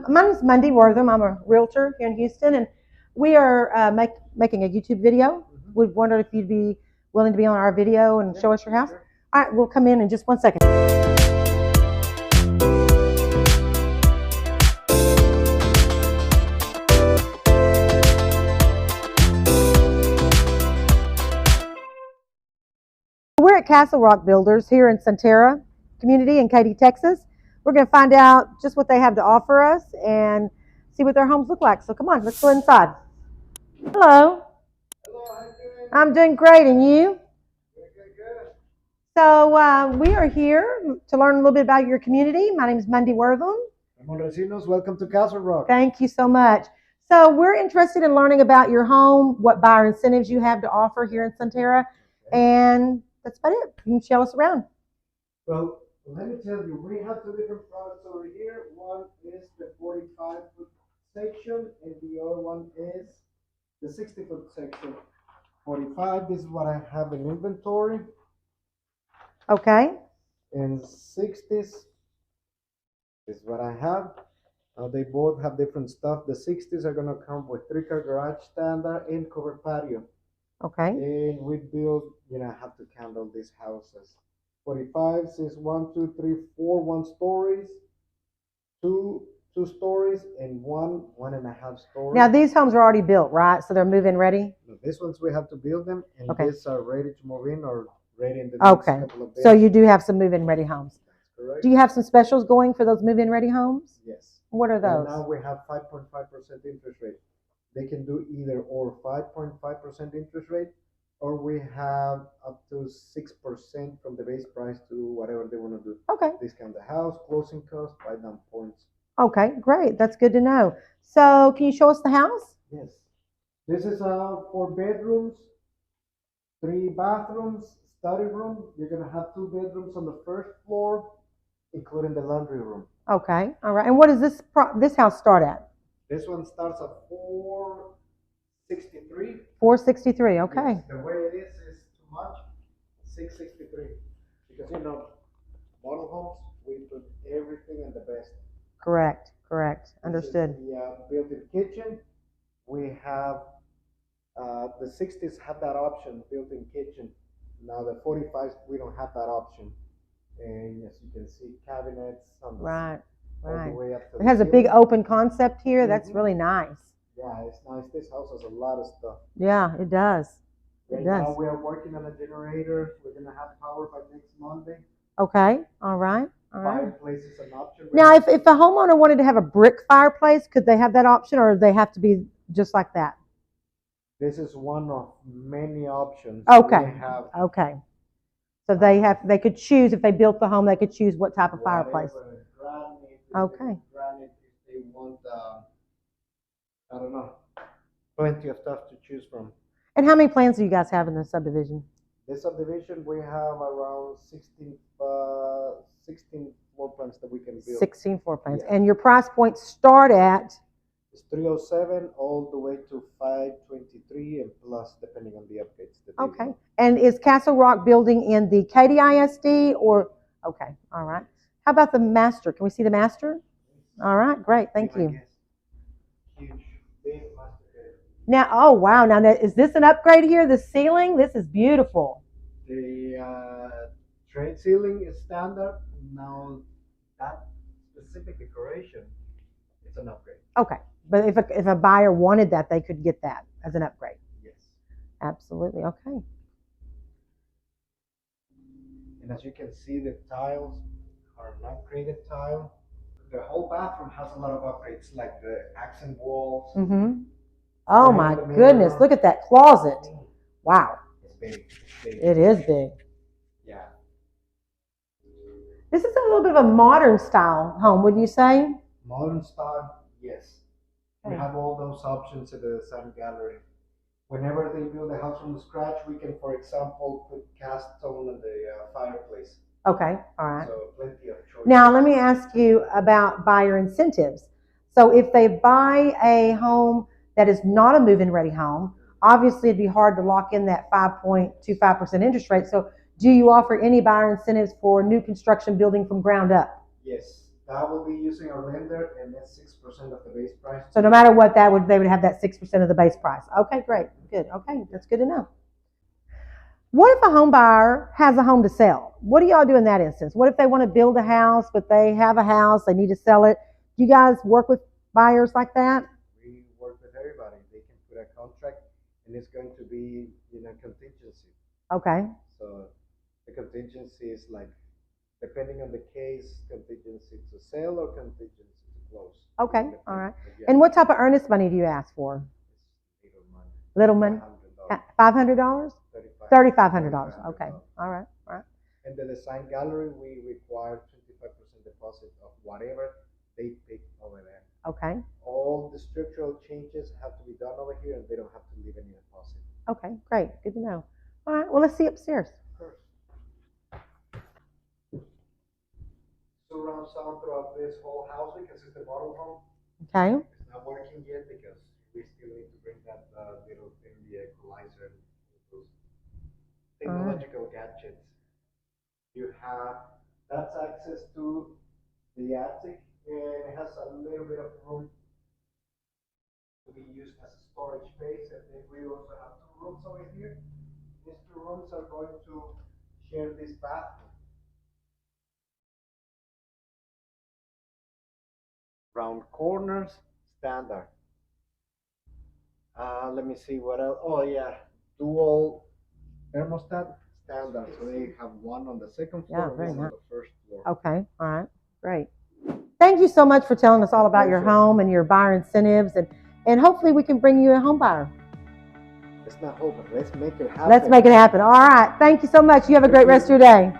My name is Monday Wortham. I'm a realtor here in Houston, and we are making a YouTube video. We wondered if you'd be willing to be on our video and show us your house. All right, we'll come in just 1 second. We're at Castle Rock Builders here in Sunterra community in Katy, Texas. We're going to find out just what they have to offer us and see what their homes look like. So come on, let's go inside. Hello. Hello, how you doing? I'm doing great, and you? Good. So we are here to learn a little bit about your community. My name is Monday Wortham. I'm on Recinos. Welcome to Castle Rock. Thank you so much. So we're interested in learning about your home, what buyer incentives you have to offer here in Sunterra, and that's about it. You can show us around. Well, let me tell you, we have two different products over here. One is the 45-foot section, and the other one is the 60-foot section. 45, this is what I have in inventory. Okay. And 60s is what I have. They both have different stuff. The 60s are going to come with 3-car garage standard and covered patio. Okay. And we build, have to count all these houses. 45s is 1, 2, 3, 4 1-stories, two 2-stories, and 1.5 stories. Now these homes are already built, right? So they're move-in ready? No, these ones we have to build them, and okay. These are ready to move in or ready in the next couple of days. So you do have some move-in ready homes. That's correct. Do you have some specials going for those move-in ready homes? Yes. What are those? And now we have 5.5% interest rate. They can do either or 5.5% interest rate, or we have up to 6% from the base price to whatever they want to do. Okay. Discount the house, closing costs, buy down points. Okay, great. That's good to know. So can you show us the house? Yes. This is 4 bedrooms, 3 bathrooms, study room. You're going to have 2 bedrooms on the first floor, including the laundry room. Okay. All right. And what does this house start at? This one starts at 463. 463. Okay. Yes, the way it is too much. 663. Because model homes, we put everything in the best. Correct. Understood. The built-in kitchen. We have the 60s have that option, built-in kitchen. Now the 45s, we don't have that option. And as you can see, cabinets on the right. all the way up to it has a big open concept here. Mm-hmm. That's really nice. Yeah, it's nice. This house has a lot of stuff. Yeah, it does. Right now we are working on a generator. We're gonna have power by next Monday. Okay. All right. Fireplace is an option. Now, if a homeowner wanted to have a brick fireplace, could they have that option, or they have to be just like that? This is one of many options. Okay. Okay. So they could choose, if they built the home, they could choose what type of fireplace. Okay. Granite, if they want, I don't know, plenty of stuff to choose from. And how many plans do you guys have in the subdivision? This subdivision, we have around 16 floor plans that we can build. 16 floor plans. Yeah. And your price points start at? It's 307 all the way to 523 and plus depending on the updates. Okay. And is Castle Rock building in the Katy ISD or? Okay. All right. How about the master? Can we see the master? All right. Great. Thank you. Huge, big master. Now, oh wow. Now, is this an upgrade here? The ceiling? This is beautiful. The trade ceiling is standard. Now, that specific decoration, it's an upgrade. Okay. But if a buyer wanted that, they could get that as an upgrade. Yes. Absolutely. Okay. And as you can see, the tiles are an upgraded tile. The whole bathroom has a lot of upgrades, like the accent walls. Mm-hmm. Oh my goodness! Look at that closet. Wow. It's big. It is big. Yeah. This is a little bit of a modern style home, wouldn't you say? Modern style, yes. We have all those options in the Sun Gallery. Whenever they build a house from scratch, we can, for example, put cast stone in the fireplace. Okay, all right. So plenty of choice. Now, let me ask you about buyer incentives. So if they buy a home that is not a move-in ready home, obviously it'd be hard to lock in that 5.25% interest rate. So do you offer any buyer incentives for new construction building from ground up? Yes. That will be using our lender, and that's 6% of the base price. So no matter what, they would have that 6% of the base price. Okay, great, good. Okay, that's good to know. What if a home buyer has a home to sell? What do y'all do in that instance? What if they want to build a house, but they have a house, they need to sell it? Do you guys work with buyers like that? We work with everybody. They can put a contract, and it's going to be contingency. Okay. So the contingency is like, depending on the case, contingency to sell or contingency to close. Okay, all right. Yeah, And what type of earnest money do you ask for? it's little money. Little money? $500? $3,500. Okay, all right, all right. And the design gallery, we require 25% deposit of whatever they pick over there. Okay, All the structural changes have to be done over here, and they don't have to leave any deposit. okay, great, good to know. All right, well, let's see upstairs. Of course. Surround sound throughout this whole house because it's the model home. Okay, It's not working yet because we still need to bring that little thing, the equalizer, those technological gadgets. You have that's access to the attic, and it has a little bit of room to be used as a storage space. And then we also have two rooms over here. These two rooms are going to share this bathroom. Round corners, standard. Let me see what else. Oh yeah, dual thermostat, standard. So they have one on the second floor, very and one nice. on the first floor. Okay, all right, great. Thank you so much for telling us all about your home and your buyer incentives, and hopefully we can bring you a home buyer. Let's not hope it. Let's make it happen. Let's make it happen. All right, thank you so much. You have a great rest of your day.